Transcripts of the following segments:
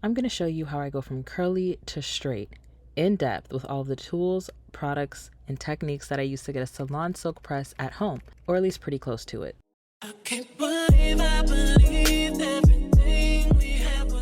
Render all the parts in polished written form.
I'm going to show you how I go from curly to straight, in depth, with all of the tools, products, and techniques that I use to get a salon silk press at home, or at least pretty close to it. I can't believe I believed everything we had.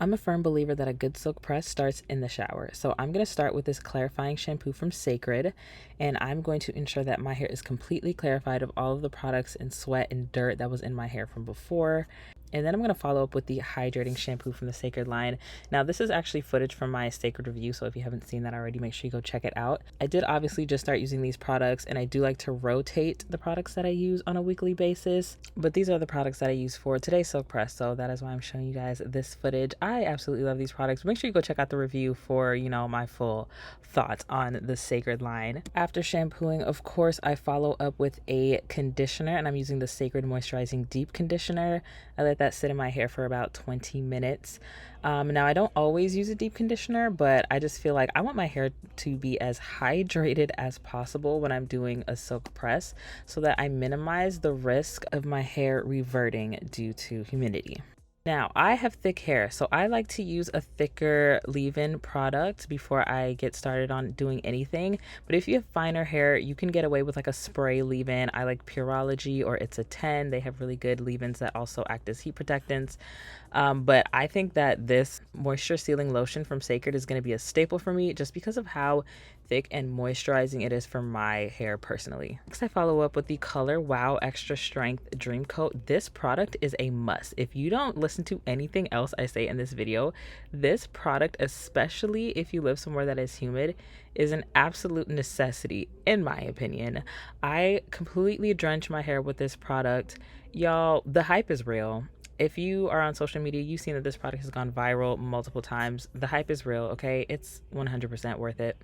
I'm a firm believer that a good silk press starts in the shower. So I'm going to start with this clarifying shampoo from Cecred, and I'm going to ensure that my hair is completely clarified of all of the products and sweat and dirt that was in my hair from before. And then I'm going to follow up with the hydrating shampoo from the Cecred line. Now, this is actually footage from my Cecred review, so if you haven't seen that already, make sure you go check it out. I did obviously just start using these products, and I do like to rotate the products that I use on a weekly basis. But these are the products that I use for today's silk press, so that is why I'm showing you guys this footage. I absolutely love these products. Make sure you go check out the review for, my full thoughts on the Cecred line. After shampooing, of course, I follow up with a conditioner, and I'm using the Cecred Moisturizing Deep Conditioner. I let that sit in my hair for about 20 minutes. Now, I don't always use a deep conditioner, but I just feel like I want my hair to be as hydrated as possible when I'm doing a silk press so that I minimize the risk of my hair reverting due to humidity. Now, I have thick hair, so I like to use a thicker leave-in product before I get started on doing anything. But if you have finer hair, you can get away with like a spray leave-in. I like Pureology or It's a 10. They have really good leave-ins that also act as heat protectants. But I think that this moisture sealing lotion from Cecred is going to be a staple for me just because of how thick and moisturizing it is for my hair personally. Next, I follow up with the Color Wow Extra Strength Dream Coat. This product is a must. If you don't listen to anything else I say in this video, this product, especially if you live somewhere that is humid, is an absolute necessity in my opinion. I completely drench my hair with this product. Y'all, the hype is real. If you are on social media, you've seen that this product has gone viral multiple times. The hype is real, okay? It's 100% worth it.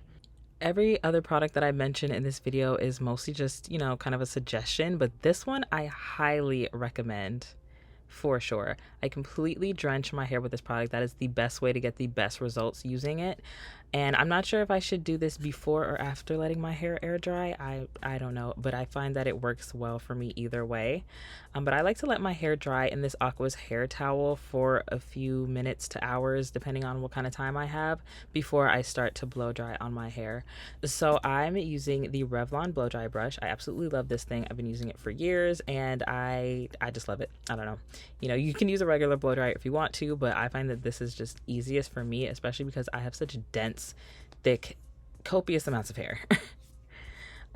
Every other product that I mentioned in this video is mostly just, kind of a suggestion, but this one I highly recommend for sure. I completely drench my hair with this product. That is the best way to get the best results using it. And I'm not sure if I should do this before or after letting my hair air dry. I don't know, but I find that it works well for me either way. But I like to let my hair dry in this Aqua's hair towel for a few minutes to hours, depending on what kind of time I have, before I start to blow dry on my hair. So I'm using the Revlon blow dry brush. I absolutely love this thing. I've been using it for years, and I just love it. I don't know. You can use a regular blow dryer if you want to, but I find that this is just easiest for me, especially because I have such dense, thick, copious amounts of hair.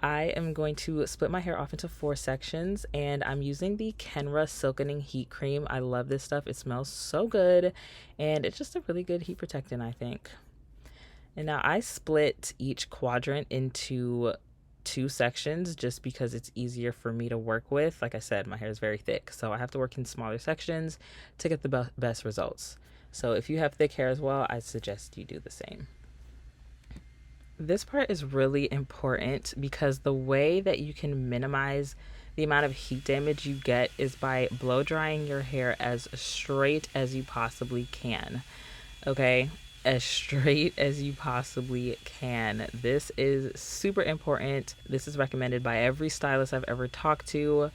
I am going to split my hair off into 4 sections, and I'm using the Kenra Silkening Heat Cream. I love this stuff. It smells so good, and it's just a really good heat protectant, I think. And now I split each quadrant into 2 sections just because it's easier for me to work with. Like I said, my hair is very thick, so I have to work in smaller sections to get the best results. So if you have thick hair as well, I suggest you do the same. This part is really important because the way that you can minimize the amount of heat damage you get is by blow drying your hair as straight as you possibly can. Okay? As straight as you possibly can. This is super important. This is recommended by every stylist I've ever talked to.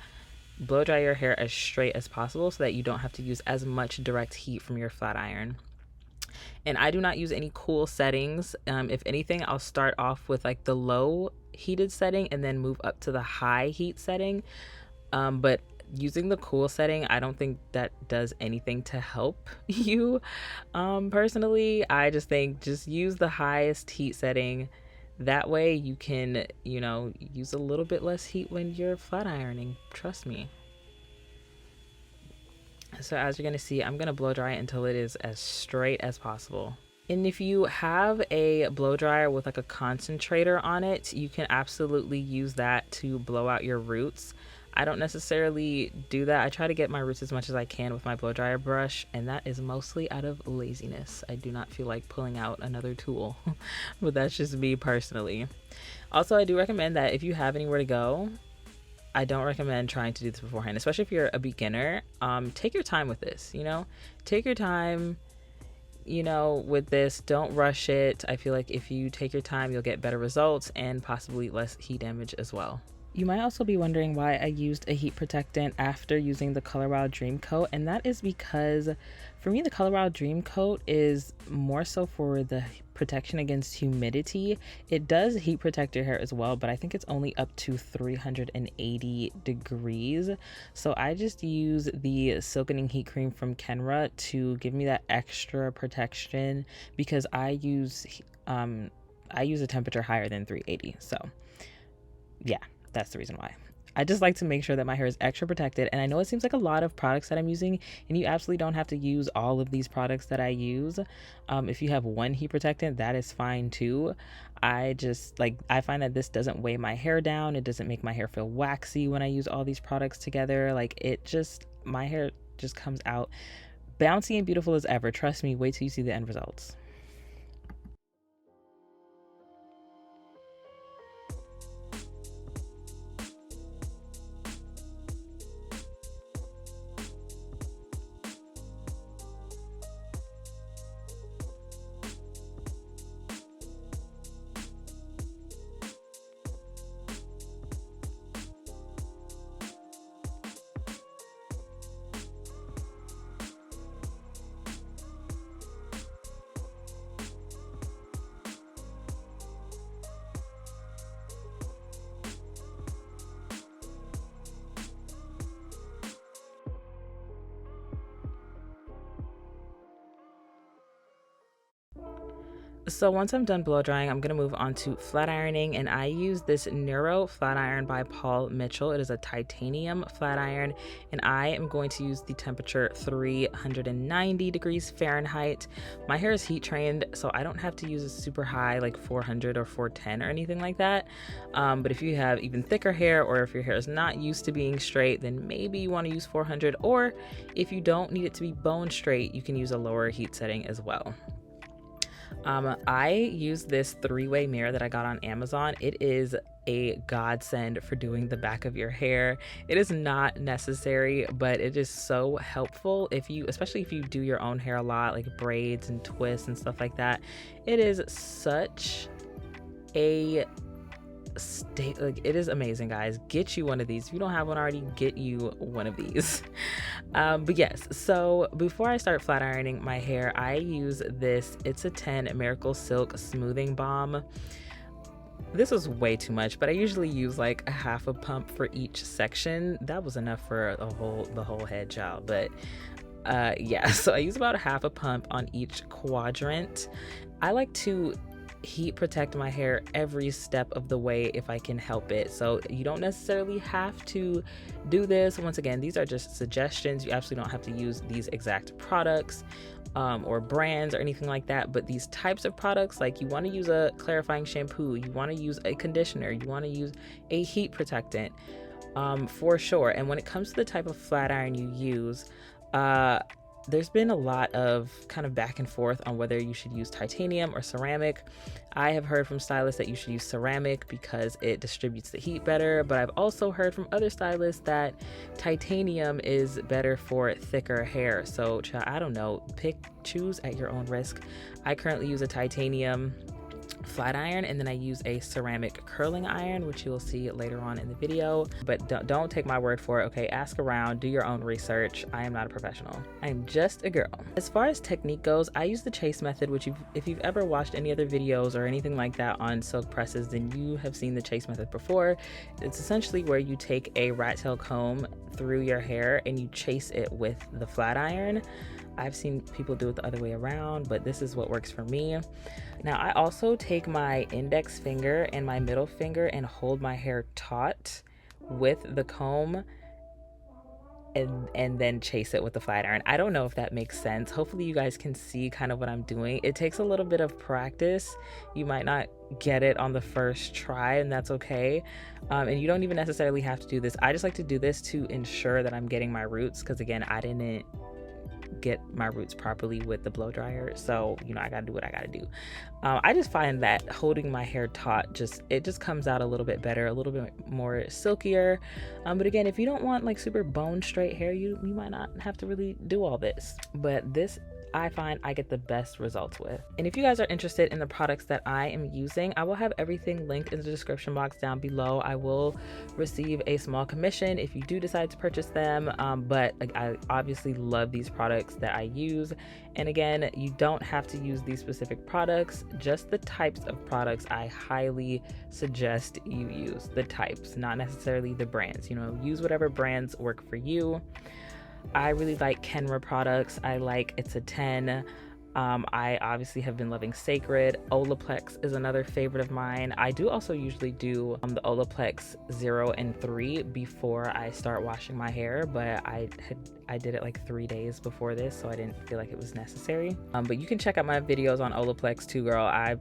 Blow dry your hair as straight as possible so that you don't have to use as much direct heat from your flat iron. And I do not use any cool settings. If anything, I'll start off with like the low heated setting and then move up to the high heat setting. But using the cool setting, I don't think that does anything to help you. Personally, I just think just use the highest heat setting. That way you can, use a little bit less heat when you're flat ironing. Trust me. So as you're going to see, I'm going to blow dry it until it is as straight as possible. And if you have a blow dryer with like a concentrator on it, you can absolutely use that to blow out your roots. I don't necessarily do that. I try to get my roots as much as I can with my blow dryer brush, and that is mostly out of laziness. I do not feel like pulling out another tool, but that's just me personally. Also, I do recommend that if you have anywhere to go, I don't recommend trying to do this beforehand, especially if you're a beginner. Take your time with this, take your time, with this. Don't rush it. I feel like if you take your time, you'll get better results and possibly less heat damage as well. You might also be wondering why I used a heat protectant after using the Color Wow Dream Coat, and that is because for me the Color Wow Dream Coat is more so for the protection against humidity. It does heat protect your hair as well, but I think it's only up to 380 degrees. So I just use the Silkening Heat Cream from Kenra to give me that extra protection because I use a temperature higher than 380. So yeah, that's the reason why. I just like to make sure that my hair is extra protected. And I know it seems like a lot of products that I'm using, and you absolutely don't have to use all of these products that I use. If you have one heat protectant, that is fine too. I find that this doesn't weigh my hair down. It doesn't make my hair feel waxy when I use all these products together. My hair just comes out bouncy and beautiful as ever. Trust me, wait till you see the end results. So once I'm done blow drying, I'm going to move on to flat ironing, and I use this Neuro flat iron by Paul Mitchell. It is a titanium flat iron, and I am going to use the temperature 390 degrees Fahrenheit. My hair is heat trained, so I don't have to use a super high like 400 or 410 or anything like that. But if you have even thicker hair, or if your hair is not used to being straight, then maybe you want to use 400, or if you don't need it to be bone straight, you can use a lower heat setting as well. I use this 3-way mirror that I got on Amazon. It is a godsend for doing the back of your hair. It is not necessary, but it is so helpful especially if you do your own hair a lot, like braids and twists and stuff like that. It is such a it is amazing, guys. Get you one of these. If you don't have one already, get you one of these. But yes, so before I start flat ironing my hair, I use this It's a 10 Miracle Silk Smoothing Balm. This was way too much, but I usually use like a half a pump for each section. That was enough for the whole head, child. But yeah, so I use about a half a pump on each quadrant. I like to heat protect my hair every step of the way if I can help it. So you don't necessarily have to do this. Once again, these are just suggestions. You absolutely don't have to use these exact products or brands or anything like that, but these types of products, like you want to use a clarifying shampoo, you want to use a conditioner, you want to use a heat protectant, for sure. And when it comes to the type of flat iron you use, there's been a lot of kind of back and forth on whether you should use titanium or ceramic. I have heard from stylists that you should use ceramic because it distributes the heat better, but I've also heard from other stylists that titanium is better for thicker hair. So I don't know, choose at your own risk. I currently use a titanium flat iron, and then I use a ceramic curling iron, which you'll see later on in the video. But don't take my word for it, okay? Ask around, do your own research. I am not a professional. I'm just a girl. As far as technique goes, I use the chase method, which if you've ever watched any other videos or anything like that on silk presses, then you have seen the chase method before. It's essentially where you take a rat tail comb through your hair and you chase it with the flat iron. I've seen people do it the other way around, but this is what works for me. Now, I also take my index finger and my middle finger and hold my hair taut with the comb and then chase it with the flat iron. I don't know if that makes sense. Hopefully you guys can see kind of what I'm doing. It takes a little bit of practice. You might not get it on the first try, and that's okay. And you don't even necessarily have to do this. I just like to do this to ensure that I'm getting my roots, because again, I didn't get my roots properly with the blow dryer, so you know, I gotta do what I gotta do. I just find that holding my hair taut it just comes out a little bit better, a little bit more silkier. But again, if you don't want like super bone straight hair, you might not have to really do all this. But this I find I get the best results with. And if you guys are interested in the products that I am using, I will have everything linked in the description box down below. I will receive a small commission if you do decide to purchase them, but I obviously love these products that I use. And again, you don't have to use these specific products, just the types of products I highly suggest you use. The types, not necessarily the brands. You know, use whatever brands work for you. I really like Kenra products. I like It's a 10. I obviously have been loving Cecred. Olaplex is another favorite of mine. I do also usually do the Olaplex 0 and 3 before I start washing my hair, but I did it like 3 days before this, so I didn't feel like it was necessary. But you can check out my videos on Olaplex too, girl. I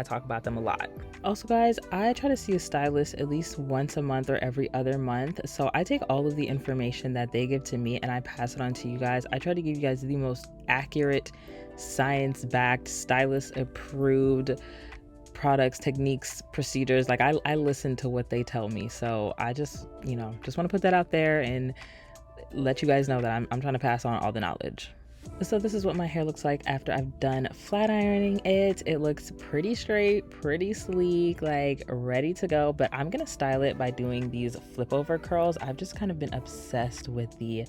talk about them a lot. Also guys, I try to see a stylist at least once a month or every other month. So I take all of the information that they give to me and I pass it on to you guys. I try to give you guys the most accurate, science-backed, stylist-approved products, techniques, procedures. Like I listen to what they tell me. So I just want to put that out there and let you guys know that I'm trying to pass on all the knowledge. So this is what my hair looks like after I've done flat ironing it. It looks pretty straight, pretty sleek, like ready to go, but I'm gonna style it by doing these flip over curls. I've just kind of been obsessed with the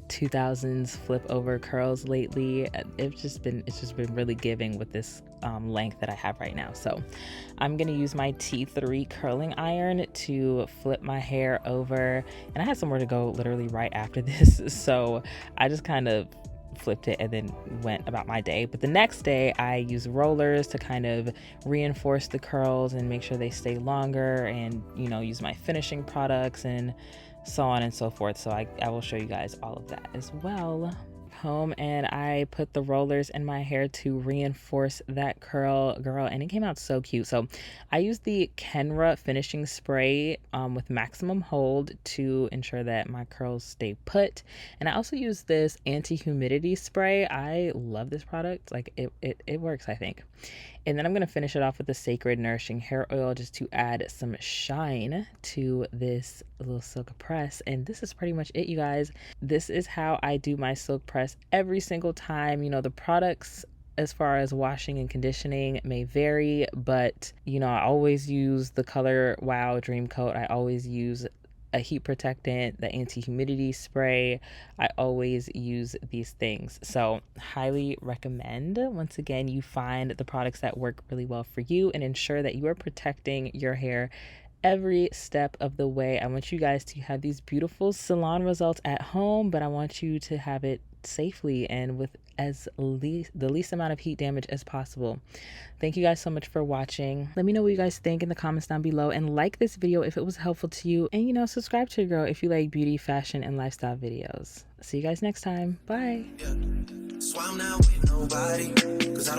2000s flip over curls lately. It's just been really giving with this length that I have right now. So I'm gonna use my T3 curling iron to flip my hair over, and I had somewhere to go literally right after this, so I just kind of flipped it and then went about my day. But the next day I use rollers to kind of reinforce the curls and make sure they stay longer, and use my finishing products and so on and so forth. So I will show you guys all of that as well. Home and I put the rollers in my hair to reinforce that curl, girl, and it came out so cute. So I used the Kenra finishing spray with maximum hold to ensure that my curls stay put, and I also use this anti-humidity spray. I love this product. Like it works, I think. And then I'm going to finish it off with the Cecred Nourishing Hair Oil just to add some shine to this little silk press. And this is pretty much it, you guys. This is how I do my silk press every single time. The products as far as washing and conditioning may vary, but I always use the Color Wow Dream Coat. I always use a heat protectant, the anti-humidity spray. I always use these things. So highly recommend, once again, you find the products that work really well for you and ensure that you are protecting your hair every step of the way. I want you guys to have these beautiful salon results at home, but I want you to have it safely and with the least amount of heat damage as possible. Thank you guys so much for watching. Let me know what you guys think in the comments down below, and like this video if it was helpful to you, and subscribe to your girl if you like beauty, fashion, and lifestyle videos. See you guys next time. Bye. Yeah. So I'm not with nobody, 'cause I don't